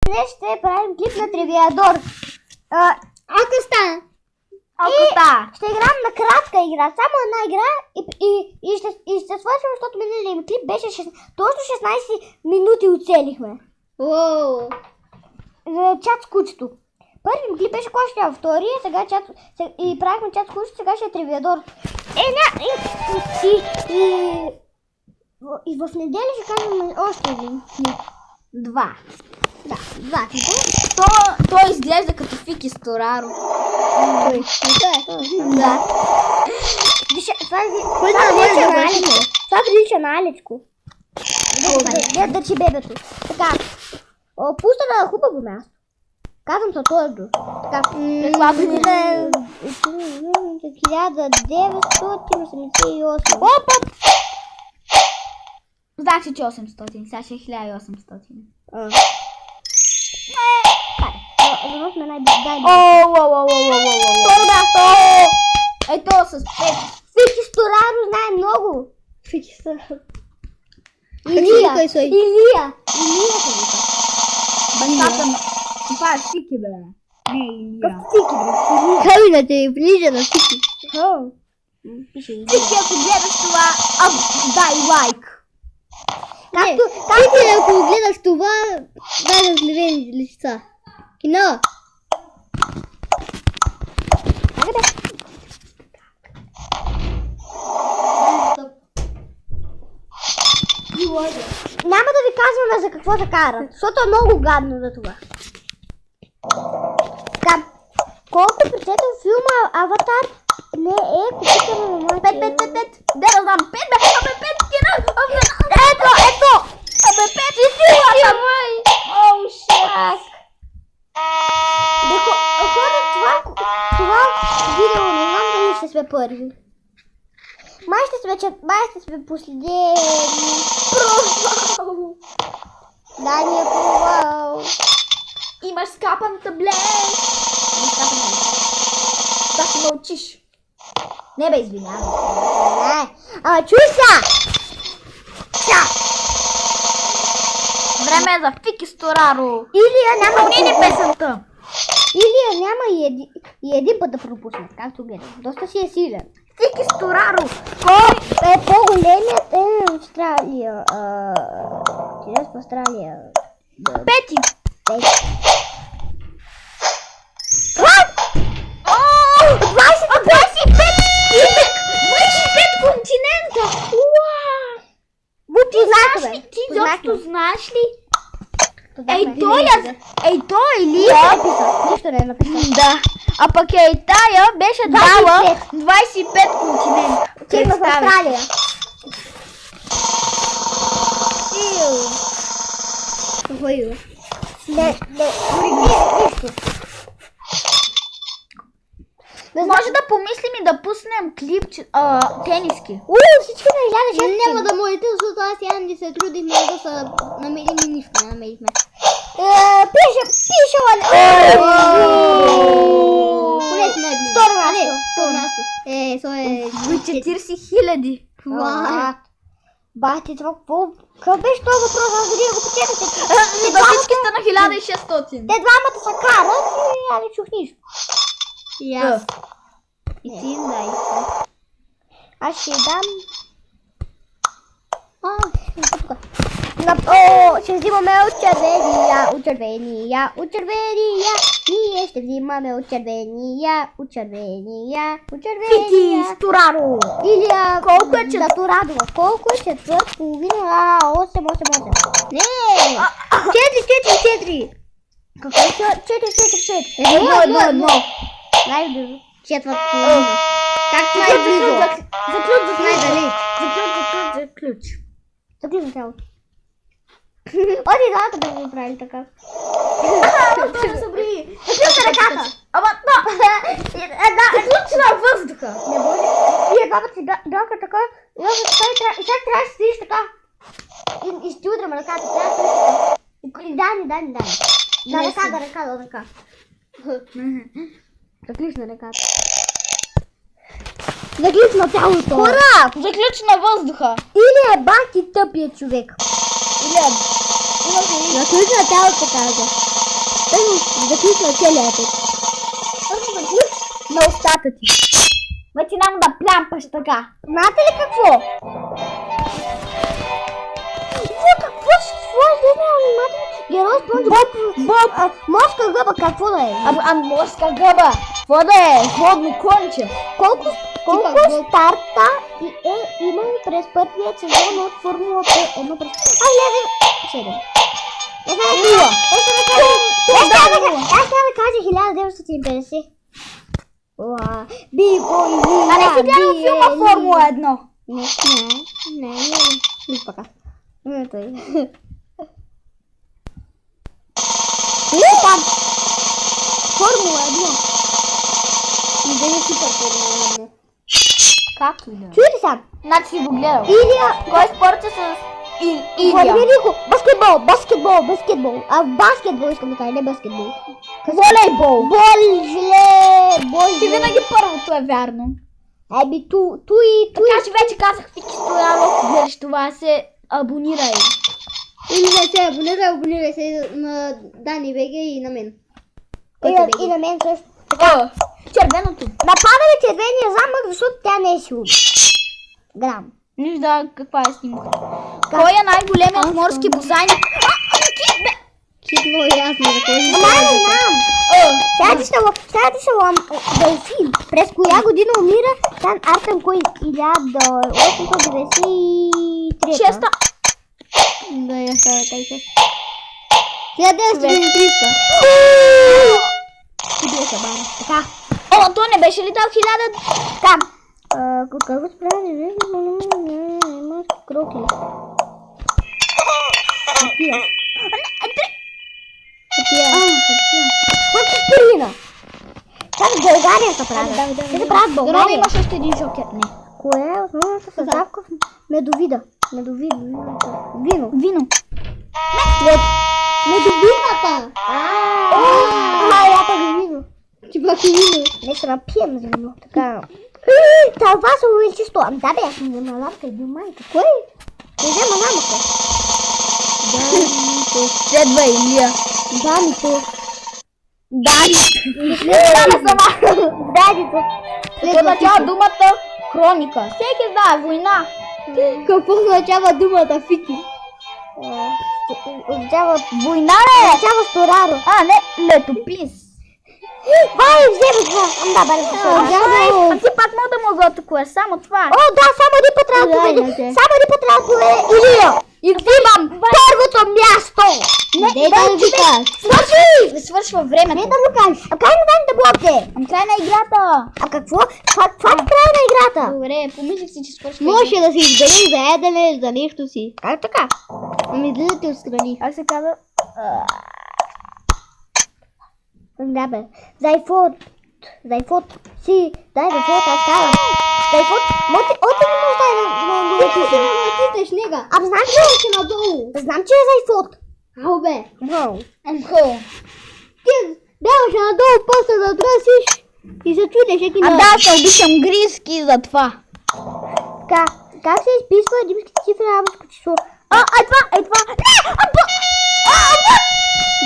Днес ще правим клип на Тривиадор. Ако стане. Ще играем на кратка игра, само една игра и ще свършим, защото миналия клип беше точно 16 минути оцелихме. Уоу. За чат с кучето. Първият клип беше кой втория, сега чат и правихме чат с кучето, сега ще е Тривиадор. И в неделя ще кажем още един клип. Два. Да, два клипа. Той изглежда като Фики Стораро. Да. Това прилича на Алечко. Да че бебето. Така. Пуста на хубаво място. Казвам се твърдо. Така. Реклама ни е. 1988. Опа! Значи, че 800. Сега ще е 1800. Във сме най-дай. Второ място! Ето с 5. Фики Стораро знае много. Фики Стораро. Илия се вика. Бащата ми. Това е Фики, бе. Не, Илия. Фики, бе. Камината е ближа на Фики. Пише Илия. Фики, ако гледаш това, дай лайк. Както ако гледаш това, дай разливени лица. Кино! Няма да ви казваме за какво се карат, защото е много гадно за това. Така, колко процента в филма Аватар не е купително на моите... 5. Да знам, 5 бе, 5 кино! Ето! 5 и филмата май! Оу, шак! Хора, това видео не знам дали ще сме първи. Май ще сме последни. Провал! Да, ни е провал. Имаш скапан таблет! Да си мълчиш. Не бе, извинявай. Не. Чуй са! Време е за Фики Стораро. Илия няма Помни песента. Илия няма и един път да пропусне, както гледам. Доста си е силен. Фики Стораро. Кой е по-големият в Австралия? Тирес в Австралия. 5. 25 континента! Ти изобщо знаеш ли? Той Илия. Нищо не е написано. Да. А пък тая беше дала 25 континента. Ти в Австралия. Какво има? Нищо. Може да помислим и да пуснем клип тениски. Всички на 1600. Няма да моите, защото аз и Анди се трудихме да се намерим и нищо не намерихме. Пише. Полез най-близо. Второ място. Второ място. То е 40 000. Бати, това какво беше този въпрос? Аз дори го почетете. Да всички са на 1600. Те двамата са карат и аз не чух нищо. И аз. И ти дай. Аз ще дам... Ще взимаме от червения. Ние ще взимаме от червения. Фики Стораро. Илия, колко е четвърт? Турадова. Колко е четвърт? Половина, 8. Не! 4. Какво е 4? 1. Най-близо. Четвърт половина. Както най-близо. Заключ. Заключно цялото. Оди двамата да го направи така. Това не събри. Заключна ръката. Ама, заключна въздуха. Не може. И двамата си драка така. И сега трябва да стоиш така. И ще удряме ръката. Трябва да стоиш така. И дай ми. Да, ръка. Заключна ръката. Заключна тялото. Ура! Заключна въздуха. Или е бак и тъпия човек. Заключна тялото, каза. заключва целия път. На устата ти. Ма ти нам да плямпаш така. Знаете ли какво? Какво ще сложи на аниматор? Герой спомня морска гъба, какво да е? А морска гъба. Какво да е? Водно конче. Колко старта е имал през първият сезон от Формулата 1 през... Аз трябва да кажа 1950. А не си гледал филма Формула 1? Не, пока. Там Формула 1. И да не супер Формула 1. Както и да. Чуй ли сам? Значи си го гледал. Илия... Кой спорт е с Илия? Велико. Баскетбол. А баскетбол искам да кажа, не баскетбол. Волейбол. Бол. Ти винаги първото е вярно. Еби, ту и... Така че вече казах Фики Стояро, ако гледаш това, се абонирай. Или не се абонирай се на Дани БГ и на мен. И на мен също. Така. Червеното. Напада ми червения замък, защото тя не е сигурна. Грам. Не вижда каква е снимката. Кой е най-големият морски бозайник? Кит, бе! Кит много ясно да кажа. Ама не знам. Сега ти ще делфин. През коя година умира Сан Артем Кой? 1893. Шеста. Да, я става кажа. 1930. Къде са бара? Така. О, то не беше ли дал 1000? Там. Какво справи? Морски крокили. Хартия. Колко спирина? Как в България се правят? Те се правят в Дано България. имаш още един жокер. Не. Кое е основната съставка в медовида? Вино. Медовидната! Я пък вино. Ти пък вино. Не се напием за вино. Така. Това се увеличи 100. Ами да бе, аз съм взема лапка и бил майка. Кой? Не взема мамата. Данито. Следва Илия. Данито. Какво означава думата хроника? Всеки знае, война. Какво означава думата Фики? Означава Война е! означава стораро. А, не, летопис. Вай, вземи това. Да, баре. А ти пак мога да му го атакуваш, само това. О, да, само един път трябва да победи. Само един път трябва да победи Илия. И взимам Първото място. Не да ви кажа. Свърши! Свършва времето. Не да го кажеш. А край на данните блоките. Ам край на играта. А какво? Това е край на играта. Добре, помислих си, че свършва. Може да си изберем за ядене, за нещо си. Как така? Ами да те отстрани. Как се казва? Да бе. Зайфот. Си. Дай да фото, аз казвам. Зайфот. Оти не може да е на титеш нега. Абе, знам, че е надолу. Знам, че е Зайфот. Ау бе. Амхо. Ти даваше надолу, после да дръсиш и се чудеше ти А на... да, се обичам гриски за това. Как се изписва римските цифри на арабско число? Е това.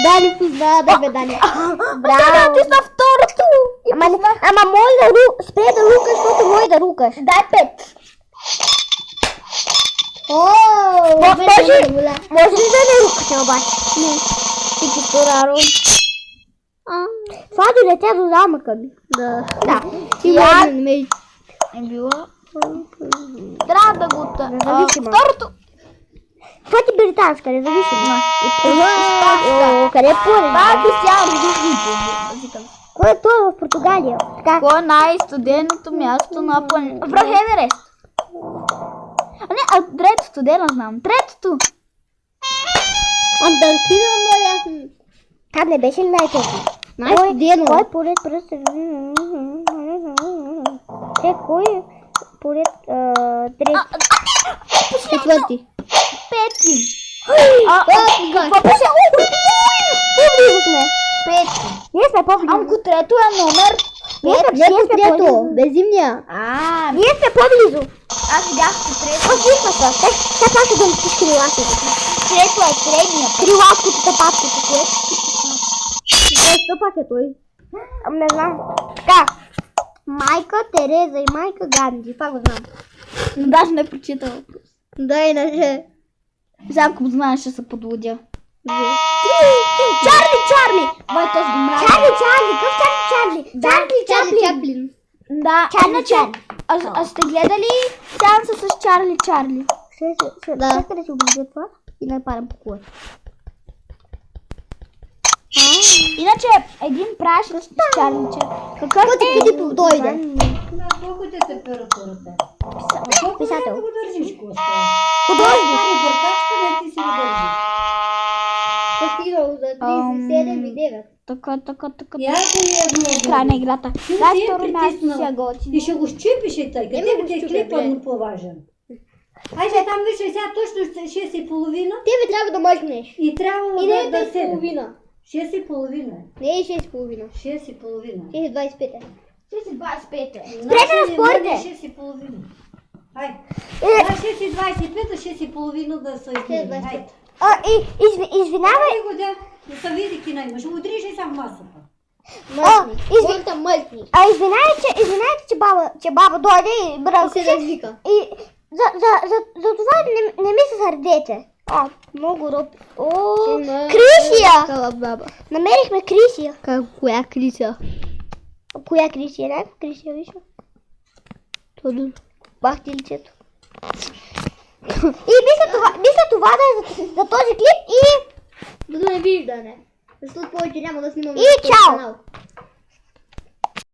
Дали позна, да бе, Дали. Браво. Ти са второто. Ама мой да спре да рукаш, защото мой да рукаш. Дай 5. Може ли да не рукаш обаче? Не. Фики Стораро. Това долетя до замъка ми. Да. Я не ме... е била. Трябва да го Независима. Второто. Това ти британска, независима. Къде е поред? Това е християн. Кой е това в Португалия? Кой е най-студеното място на планета? Връх Еверест. А не, третото, де не знам. Третото. Антарктида много ясно. Там не беше ли най-топло? Най-студено. Кой е поред пръст? Кой е поред трети? Четвърти. Пети. Какво пише? По-близо сме. Пети. Ние сме по-близо. Амко трето е номер. Ние сме трето. Беззимния. Ние сме по-близо. Аз видях че трето. Слушна се. Тя плаща да ми спиш крилашето. Трето е средния. Крилашкото, тъпаткото, кое? що пак е той? Не знам. Така. Майка Тереза и майка Ганди. Това го знам. Но даже не прочита въпрос. Да, иначе. Сега ако знаеш, ще се подлудя. Чарли! Вай, този го мразя. Чарли! Какъв Чарли? Да, Чарли Чаплин. Да, иначе, а сте гледали сеанса с Чарли? Да. Чакай да си облиза това и напарам по кула. Иначе, един прашен с Чарли. Какъв Който Филипов дойде. На колко ти е температурата? Колко Писател. време го държиш, Коста? Художник. Стари бъркачка, не ти си го държиш. Постигнал за 37 и 9. Така. И аз ли едно Край на играта. Ти Дай си е второ място притиснал. си готи. И ще го щипиш и тъй, Еми, къде го ти е щупя, клипът бе. му по-важен. Айде там виж, сега точно 6:30 Ти ми трябва да мъкнеш. и трябва И не да е 10 и седем. половина. 6:30. Не е 6 и половина. 6:30. 6 и 25. 25. Спрете да спорите. 6:30. Айде. Е. 6:25, а 6:30 да са измерени. 6:25. Айде. Извинявай. Айде го да се види кина имаш. Удриш и сам масата. Мъкни. Мъкни. Извинявайте, че баба дойде и брънка се развика. И за това не ми се сърдете. Много роб. Крисия! Намерихме Крисия. Коя Крисия? Коя Крисия? Някаква Крисия, виж. Бах ти лицето. И мисля това да е за този клип и... Да не виждане. Защото повече няма да снимам. И чао!